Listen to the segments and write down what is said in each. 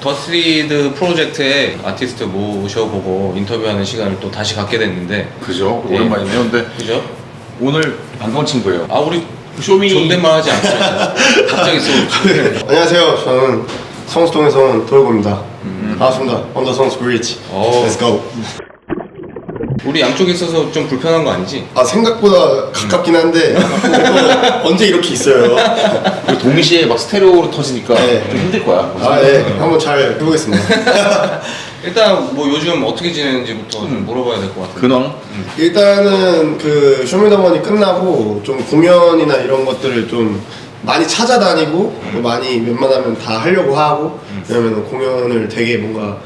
더스리드 프로젝트에 아티스트 모셔보고 인터뷰하는 시간을 또 다시 갖게 됐는데. 그죠? 예. 오랜만이네요. 근데 그죠? 오늘 반가운 친구예요. 아, 우리 쇼미 존댓말 하지 않죠? 갑자기 쏘. 안녕하세요. 저는 성수동에서 온 돌고입니다. 반갑습니다. 언더 성수 브릿지. Let's go. 우리 양쪽에 있어서 좀 불편한 거 아니지? 아 생각보다 가깝긴 한데 언제 이렇게 있어요? 그리고 동시에 막 스테레오로 터지니까 네. 좀 힘들 거야. 아 네, 한번 잘 해보겠습니다. 일단 뭐 요즘 어떻게 지내는지부터 좀 물어봐야 될 것 같아요. 근황? 일단은 그 쇼미더머니 끝나고 좀 공연이나 이런 것들을 좀 많이 찾아다니고 또 많이 웬만하면 다 하려고 하고 왜냐면 공연을 되게 뭔가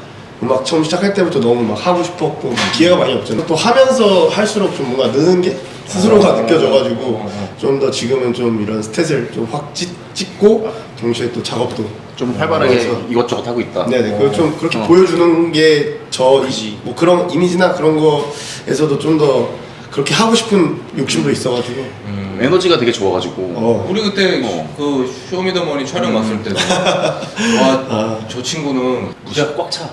음악 처음 시작할 때부터 너무 막 하고 싶었고 기회가 많이 없잖아요. 또 하면서 할수록 좀 뭔가 느는 게 스스로가 느껴져가지고 좀 더 지금은 좀 이런 스탯을 좀 확 찍고 동시에 또 작업도 좀 활발하게 그래서 이것저것 하고 있다. 네네 그걸 좀 그렇게 보여주는 게 뭐 그런 이미지나 그런 거에서도 좀 더 그렇게 하고 싶은 욕심도 있어가지고 에너지가 되게 좋아가지고 우리 그때 그 쇼미더머니 촬영 왔을 때도 와, 저 친구는 무지가 꽉 차.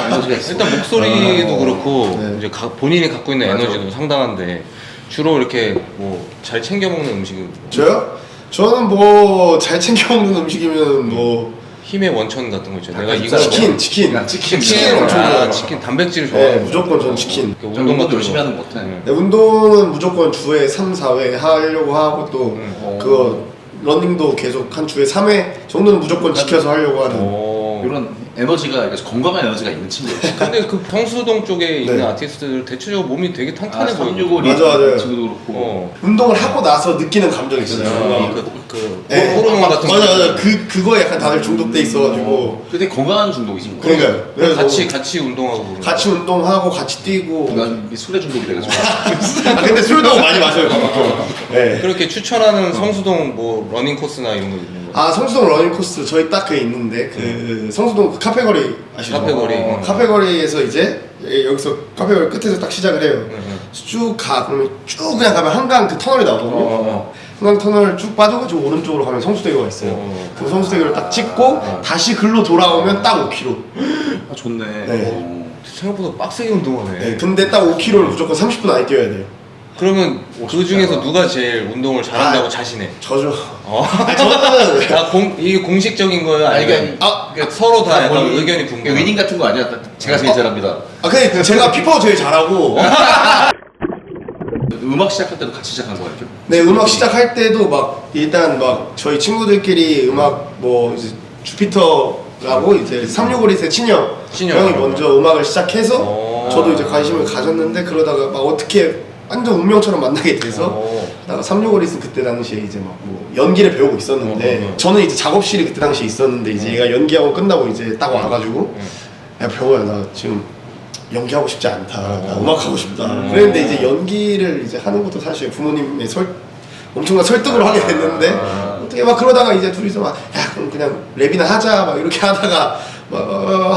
에너지가 있어. 일단 목소리도 그렇고 네. 이제 본인이 갖고 있는 맞아. 에너지도 상당한데 주로 이렇게 뭐 잘 챙겨 먹는 음식이 저요? 저는 뭐 잘 챙겨 먹는 음식이면 뭐 힘의 원천 같은 거 있죠. 내가 이거 치킨 치킨 엄청 좋아해요. 치킨 단백질 네, 좋아해. 무조건 전 치킨. 운동 같은 열심히 거. 하는 것 같아. 네, 운동은 무조건 주에 3, 4회 하려고 하고 또 그거 러닝도 계속 한 주에 3회 정도는 무조건 지켜서 하려고 하는. 이런 에너지가 건강한 에너지가 있는 친구예요. 근데 그 성수동 쪽에 있는 네. 아티스트들 대체적으로 몸이 되게 탄탄해 보이고. 365 맞아, 맞아요. 친구도 그렇고. 운동을 하고 나서 느끼는 감정이 있잖아요. 그 네. 호르몬 같은 거. 맞아. 그거에 약간 다들 중독돼 있어가지고. 근데 건강한 중독이지 뭐. 그러니까요. 그래서 같이 운동하고 그러는 같이 운동하고 같이 뛰고. 난 술에 중독이 돼가지고. 근데 술도 많이 마셔요. 네. 그렇게 추천하는 성수동 뭐 러닝 코스나 이런 거 있는 거. 아 성수동 러닝 코스 저희 딱 그 있는데 그 성수동 그 카페거리 아시죠? 카페거리. 카페거리에서 이제 여기서 카페거리 끝에서 딱 시작을 해요. 쭉 가. 그러면 쭉 그냥 가면 한강 그 터널이 나오거든요. 한강 터널 쭉 빠져가지고 오른쪽으로 가면 성수대교가 있어요. 그 성수대교를 딱 찍고 다시 글로 돌아오면 딱 5km. 아 좋네. 네. 생각보다 빡세게 운동하네. 네, 근데 딱 5km를 무조건 30분 안에 뛰어야 돼요. 그러면 그 중에서 누가 제일 운동을 잘한다고 아, 자신해? 저죠. 아니, 저는 이게 공식적인 거예요? 아니면 그러니까 서로 다 약간 뭐 의견이 분분. 위닝 같은 거 아니야? 제가 제일 잘합니다. 근데 제가 피파가 제일 잘하고 음악 시작할 때도 같이 시작한 거야 이렇게. 네 음악 시작할 때도 막 일단 막 저희 친구들끼리 음악 뭐 이제 주피터라고 이제 365리스의 친형 형이 먼저 음악을 시작해서 저도 이제 관심을 가졌는데 그러다가 막 어떻게 완전 운명처럼 만나게 돼서 하다가 365리스 그때 당시에 이제 막 뭐 연기를 배우고 있었는데 저는 이제 작업실이 그때 당시에 있었는데 이제 얘가 연기하고 끝나고 이제 딱 와가지고 야 병호야 나 지금 연기하고 싶지 않다. 나 음악하고 싶다. 그랬는데 이제 연기를 이제 하는 것도 사실 부모님의 엄청난 설득으로 하게 됐는데 어떻게 막 그러다가 이제 둘이서 막 야 그럼 그냥 랩이나 하자 막 이렇게 하다가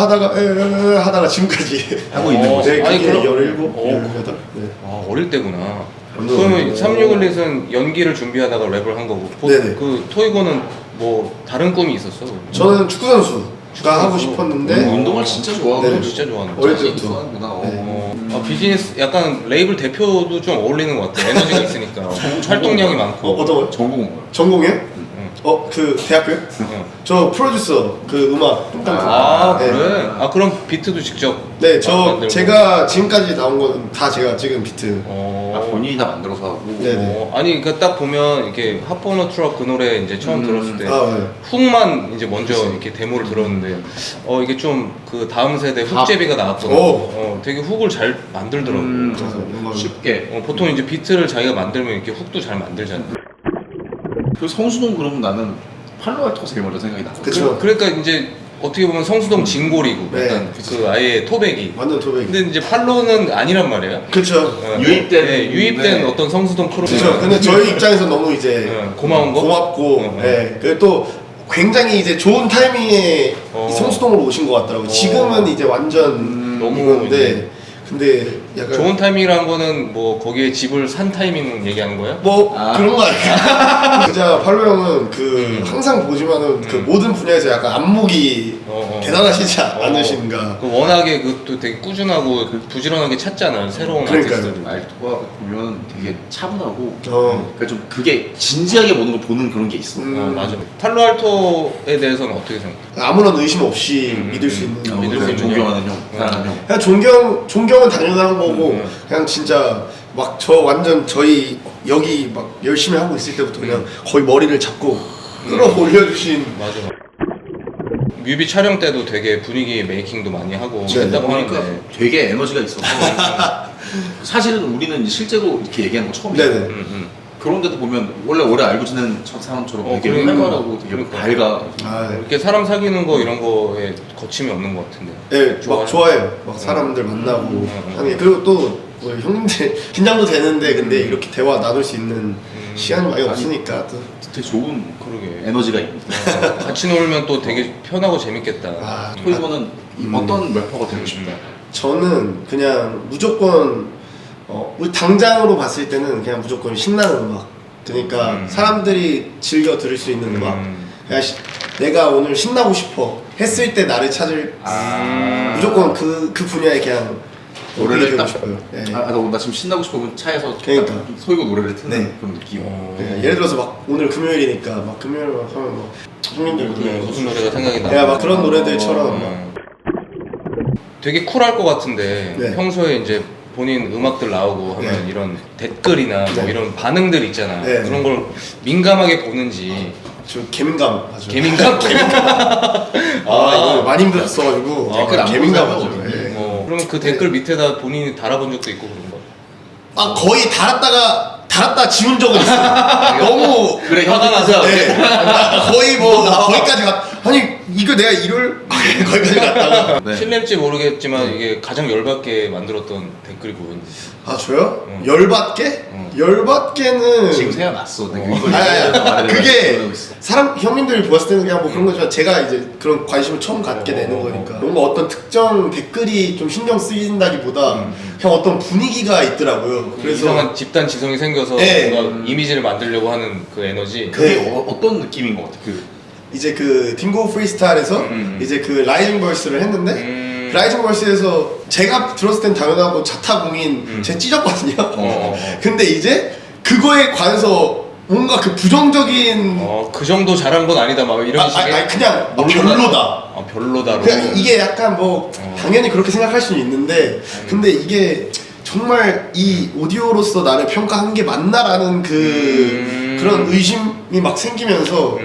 하다가 지금까지 하고 있는 거지. 네, 아니, 그게 그럼- 17, 어. 18. 네. 아, 어릴 때구나. 완전 그러면 어릴 때. 365릿은 연기를 준비하다가 랩을 한 거고. 네네. 그 토이고는 뭐 다른 꿈이 있었어? 저는 축구 선수가 하고 싶었는데 운동을 진짜 좋아하고 네. 진짜 좋아하는 어릴 거지. 때부터. 좋아하는구나. 네. 비즈니스 약간 레이블 대표도 좀 어울리는 것 같아. 에너지가 있으니까. 활동량이 많고. 어떤 거요? 전공. 전공이요? 그 대학교요? 저 프로듀서 그 음악 아 네. 그래? 아 그럼 비트도 직접 네, 저 만들고? 제가 지금까지 나온 건 다 제가 찍은 비트. 아, 본인이 다 만들어서 하고. 네네. 아니 그 딱 보면 이렇게 핫버너 트럭 그 노래 이제 처음 들었을 때 네. 훅만 이제 먼저 이렇게 데모를 들었는데 이게 좀 그 다음 세대 훅제비가 나왔거든. 오. 되게 훅을 잘 만들더라고. 그래서 음악 쉽게. 보통 이제 비트를 자기가 만들면 이렇게 훅도 잘 만들잖아. 그 성수동 그러면 나는 팔로알토가 제일 먼저 생각이 나거든. 그쵸. 그러니까 이제 어떻게 보면 성수동 진골이고 네. 약간 그 아예 토백이. 완전 토백. 근데 이제 팔로는 아니란 말이에요. 그쵸. 유입된 네. 어떤 성수동 프로. 그쵸. 근데 저희 입장에서 너무 이제 고마운 거? 고맙고, 네. 그리고 또 굉장히 이제 좋은 타이밍에 이 성수동으로 오신 것 같더라고요. 지금은 이제 완전 너무 이건데 근데 약간 좋은 타이밍이라는 거는 뭐 거기에 집을 산 타이밍 얘기하는 거야? 뭐 그런 거 아니야. 진짜 팔로 형은 그 항상 보지만은 그 모든 분야에서 약간 안목이 대단하시지 않으신가. 그 워낙에 그또 되게 꾸준하고 부지런하게 찾잖아 새로운 그러니까요. 아티스트들. 알토가 보면 되게 차분하고 그러니까 좀 그게 진지하게 보는 걸 보는 그런 게 있어. 맞아. 팔로알토에 대해서는 어떻게 생각해? 아무런 의심 없이 믿을 수 있는. 믿을 수 있는 존경하는 형, 사랑하는 형. 그냥 존경은 당연한 거고 그냥 진짜 막 저 완전 저희 여기 막 열심히 하고 있을 때부터 그냥 거의 머리를 잡고 끌어올려 주신. 맞아. 뮤비 촬영 때도 되게 분위기 메이킹도 많이 하고 네, 했다고 그러니까 하는데. 되게 에너지가 있어서 사실은 우리는 실제로 이렇게 얘기하는 거 처음이야. 네네. 그런데도 보면 원래 오래 알고 지낸 사람처럼 되게 그러니까. 활발하고 되게 밝아. 아, 이렇게 사람 사귀는 거 이런 거에 거침이 없는 것 같은데. 네, 막 좋아해요. 막 사람들 만나고 하는 게. 그리고 또 뭐 형님들 긴장도 되는데 근데 이렇게 대화 나눌 수 있는 시간이 많이 없으니까 또. 되게 좋은 그러게. 에너지가 있는데. 같이 놀면 또 되게 편하고 재밌겠다. 아, 토이버는 어떤 래퍼가 되고 싶다. 저는 그냥 무조건 우리 당장으로 봤을 때는 그냥 무조건 신나는 음악. 그러니까 사람들이 즐겨 들을 수 있는 음악. 그냥 내가 오늘 신나고 싶어 했을 때 나를 찾을 무조건 그 분야에 그냥 노래를 되고 딱 싶어요. 네. 나 지금 신나고 싶으면 차에서 그러니까. 소이고 노래를 듣는 네. 그런 느낌. 그러니까 예를 들어서 막 오늘 금요일이니까 막 금요일 막 하면 막 형님들 무슨 노래가 생각이 나? 막 그런 노래들처럼 막 되게 쿨할 것 같은데 네. 평소에 이제 본인 음악들 나오고 하면 네. 이런 댓글이나 뭐 네. 이런 반응들 있잖아. 네. 그런 걸 민감하게 보는지. 저 개민감 맞아. 개민감? 이거 많이 힘들었어가지고 댓글 안 개민감하죠. 보잖아요. 네. 그러면 그 댓글 밑에다 본인이 달아본 적도 있고 그런 거. 거의 달았다 지운 적은 있어요. 너무 그래 화가 나서. 네. 거의 거기까지 아니 이거 내가 이럴 거기까지 갔다가 네. 실례일지 모르겠지만 이게 가장 열받게 만들었던 댓글이 뭐였는지. 아 저요? 열받게? 열받게는 지금 생각났어. 내가 이걸 아니, 그게 그러고 있어. 사람 형님들이 보았을 때는 그냥 뭐 그런 거지만 제가 이제 그런 관심을 처음 갖게 되는 거니까 뭔가 어떤 특정 댓글이 좀 신경 쓰인다기보다 그냥 어떤 분위기가 있더라고요. 그래서 이상한 집단 지성이 생겨서 네. 뭔가 이미지를 만들려고 하는 그 에너지. 그게 네. 어떤 느낌인 것 같아? 이제 그 딩고 프리스타일에서 이제 그 라이징 벌스를 했는데 그 라이징 벌스에서 제가 들었을 땐 당연하고 자타공인 제 찢었거든요. 근데 이제 그거에 관해서 뭔가 그 부정적인 그 정도 잘한 건 아니다 막 이런 식의. 아니 그냥 별로다. 별로다로. 그냥 이게 약간 뭐 당연히 그렇게 생각할 수는 있는데 근데 이게 정말 이 오디오로서 나를 평가한 게 맞나라는 그런 의심이 막 생기면서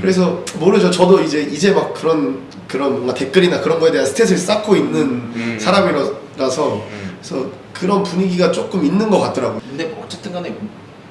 그래서 모르죠. 저도 이제 막 그런 뭔가 댓글이나 그런 거에 대한 스탯을 쌓고 있는 사람이라서 그래서 그런 분위기가 조금 있는 것 같더라고요. 근데 뭐 어쨌든 간에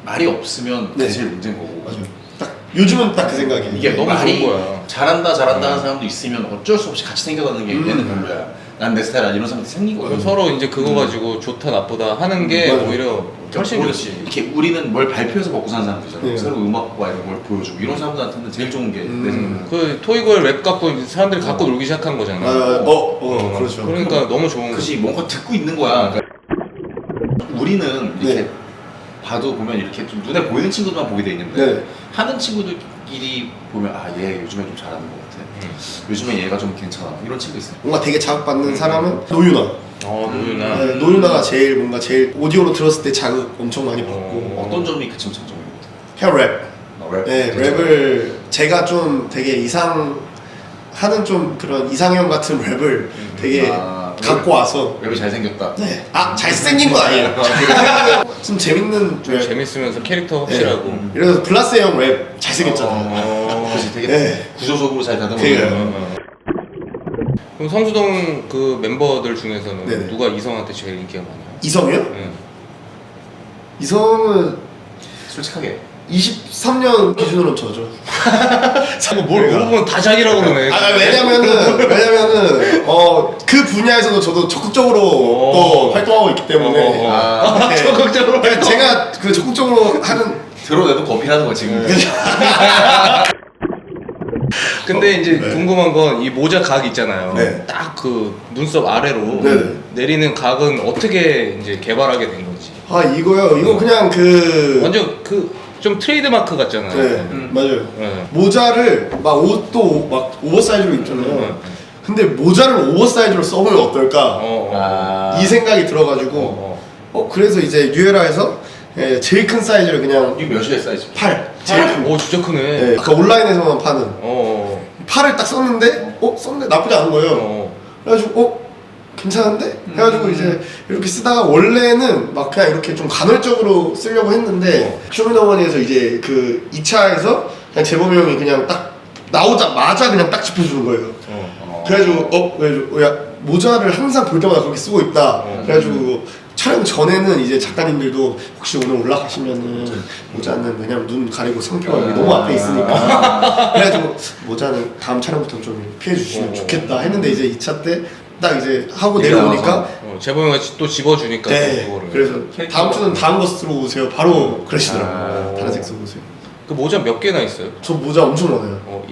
말이 없으면 네. 그게 제일 문제인 거고. 맞아요. 딱 요즘은 딱 그 생각이에요. 이게 너무 말이 좋은 거야. 잘한다 하는 사람도 있으면 어쩔 수 없이 같이 생겨가는 게 얘는 별로야. 난 내 스타일 아니 이런 사람들이 생긴 거야. 서로 이제 그거 가지고 좋다 나쁘다 하는 게 맞아. 오히려 훨씬 좋지. 이렇게 우리는 뭘 발표해서 먹고 사는 사람들이잖아. 네. 새로운 음악과 이런 걸 보여주고 이런 사람들한테는 제일 좋은 게 내 생각에. 그 토익을 랩 갖고 이제 사람들이 갖고 놀기 시작한 거잖아. 그렇죠. 그러니까 너무 좋은 거지. 그치 뭔가 듣고 있는 거야. 그러니까 우리는 이렇게 네. 봐도 보면 이렇게 좀 눈에 보이는 친구들만 보게 돼 있는데 네. 하는 친구들끼리 보면 얘 요즘에 좀 잘하는 것 같아. 요즘에 얘가 좀 괜찮아. 이런 친구 있어요. 뭔가 되게 자극받는 사람은 노유나. 노유나. 네, 노유나가 제일 오디오로 들었을 때 자극 엄청 많이 받고 어떤 점이 그 친구 장점인 것 같아? 그냥 랩. 랩? 네, 랩을 제가 좀 되게 하는 좀 그런 이상형 같은 랩을 되게 갖고 와서 랩이 잘생겼다. 네. 잘생긴 건 아니에요. 좀 재밌는 좀 랩. 재밌으면서 캐릭터 확실하고. 예를 들어서 블라스 형 랩 잘생겼잖아요. 그치 되게 네. 구조적으로 잘 다듬어. 그러니까요. 그럼 성수동 그 멤버들 중에서는 네네. 누가 이성한테 제일 인기가 많아요? 이성이요? 네. 이성은 솔직하게 23년 기준으로 저죠. 자꾸 뭘 그러니까. 물어보면 다 자기라고 그러네. 왜냐면은 그 분야에서도 저도 적극적으로 또 활동하고 있기 때문에 네. 적극적으로 제가 그 적극적으로 하는 드러내도 거피라는 거 지금. 근데 이제 네. 궁금한 건 이 모자 각 있잖아요. 네. 딱 그 눈썹 아래로 네. 내리는 각은 어떻게 이제 개발하게 된 건지. 아 이거요? 이거 그냥 그 완전 그 좀 트레이드 마크 같잖아요. 네, 맞아요. 네. 모자를 막 옷도 막 오버사이즈로 입잖아요. 근데 모자를 오버사이즈로 써보면 어떨까? 아. 이 생각이 들어가지고 그래서 이제 뉴에라에서 제일 큰 사이즈를 그냥 이게 몇이의 사이즈? 8 제일 큰 오 진짜 크네. 네, 아까 온라인에서만 파는 어. 8을 딱 썼는데 썼는데 나쁘지 않은 거예요. 어. 그래가지고 괜찮은데? 해가지고 이제 이렇게 쓰다가 원래는 막 그냥 이렇게 좀 간헐적으로 쓰려고 했는데 쇼미더머니에서 이제 그 2차에서 그냥 재범이 형이 그냥 딱 나오자마자 그냥 딱 짚어주는 거예요. 그래가지고 야 모자를 항상 볼 때마다 그렇게 쓰고 있다. 그래가지고 촬영 전에는 이제 작가님들도 혹시 오늘 올라가시면은 모자는 왜냐면 눈 가리고 상표가 여기 너무 앞에 있으니까 그래가지고 모자는 다음 촬영부터 좀 피해 주시면 좋겠다 했는데 이제 2차 때 딱 이제 하고 내려오니까 재범이가 또 집어주니까 네 그거를. 그래서 다음 주는 다음 거 쓰러 오세요 바로 그러시더라고요. 다른 색 쓰고 오세요. 그 모자 몇 개나 있어요? 저 모자 엄청 많아요.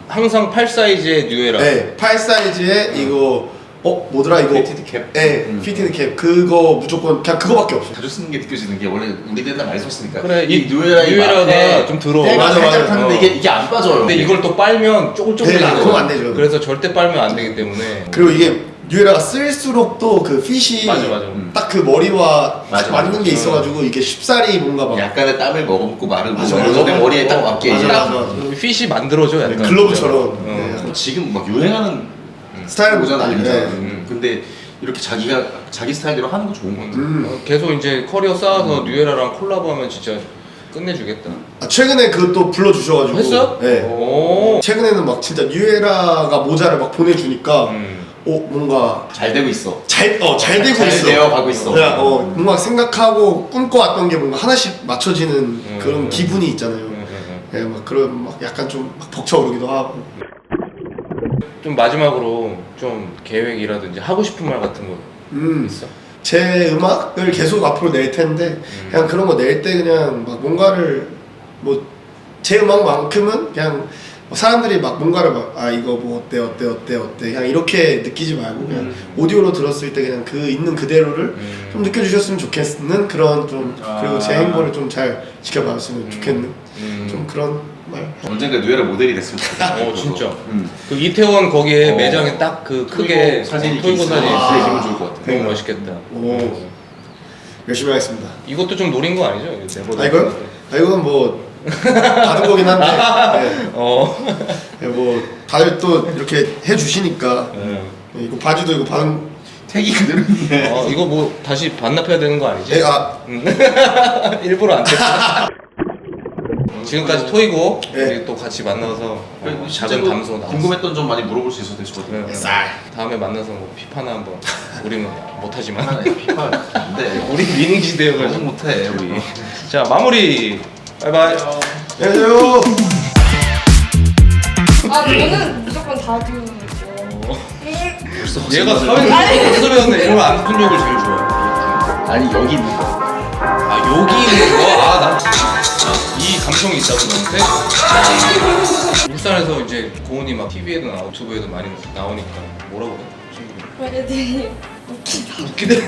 항상 8 사이즈의 뉴에라. 네, 8 사이즈에 이거 뭐더라 이거? 피티드 캡? 네, 피티드 캡 그거 무조건 그냥 그거밖에 없어요. 자주 쓰는 게 느껴지는 게 원래 우리 옛날 많이 썼으니까 그래, 이 뉴에라가 좀 들어워. 때가 맞아, 살짝 맞아. 타는데 이게 안 빠져요. 근데 이걸 또 빨면 쪼글쪼글 네, 그건 안 되죠. 그래서 절대 빨면 안 되기 때문에. 그리고 이게 뉴에라가 쓸수록 또 그 핏이 맞아. 딱 그 머리와 맞아, 맞는 맞아. 게 있어가지고 이게 쉽사리 뭔가 막 약간의 땀을 머금고 말을 맞아, 먹으면서 맞아. 내 머리에 딱 맞게 맞아, 이제 맞아. 핏이 만들어져 약간. 글러브처럼 진짜. 네, 약간 지금 막 유행하는 스타일은 모자는 아니잖아요. 네. 근데 이렇게 자기 스타일대로 하는 거 좋은 것 같아요. 계속 이제 커리어 쌓아서 뉴에라랑 콜라보하면 진짜 끝내주겠다. 최근에 그것도 불러주셔가지고 했어요? 네. 오. 최근에는 막 진짜 뉴에라가 모자를 막 보내주니까 뭔가 잘 되고 있어. 잘 되고 잘 있어. 되어 가고 있어. 그냥 뭔가 생각하고 꿈꿔왔던 게 뭔가 하나씩 맞춰지는 그런 기분이 있잖아요. 예, 막 그런 막 약간 좀막 벅차오르기도 하고. 좀 마지막으로 좀 계획이라든지 하고 싶은 말 같은 거 있어? 제 음악을 계속 앞으로 낼 텐데 그냥 그런 거 낼 때 그냥 막 뭔가를 뭐 제 음악만큼은 그냥 사람들이 막 뭔가를 막 이거 뭐 어때 그냥 이렇게 느끼지 말고 그냥 오디오로 들었을 때 그냥 그 있는 그대로를 좀 느껴주셨으면 좋겠는 그런 좀 그리고 제 행보를 좀 잘 지켜봐줬으면 좋겠는 좀 그런 말. 언젠가 뉴에라 모델이 됐으면 좋겠다. 진짜. 그 이태원 거기에 매장에 딱 그 크게 사진이 토이고 사진이 있으면 있어. 기분 좋을 것 같아. 너무 멋있겠다. 오 열심히 하겠습니다. 이것도 좀 노린 거 아니죠? 이거요? 이거는 뭐 받은 거긴 한데 네, 뭐 다들 또 이렇게 해주시니까 이거 바지도 이거 받은 택이 그대로 있네. 이거 뭐 다시 반납해야 되는 거 아니지? 일부러 안 됐어. 지금까지 토이고 우리 또 같이 만나서 작은 담소 나왔어. 궁금했던 점 많이 물어볼 수 있어서 되게 좋거든요. 다음에 만나서 뭐 피파나 한번 우리는 못하지만 피파 안 돼. 우리 위닝지 너무 대회가 못해 우리. 자 마무리 바이바이. 안녕하세요. 저는 무조건 다듀죠. 얘가 사회에서 배웠네. 이러면 안 푼 욕을 제일 좋아해. 아니 여기 있는 거. 여기 있는 거? 난 이 감성이 있다고 너한테? 울산에서 이제 고은이 막 TV에도 나오고 유튜브에도 많이 나오니까 뭐라고 그래? 애들이 웃기대.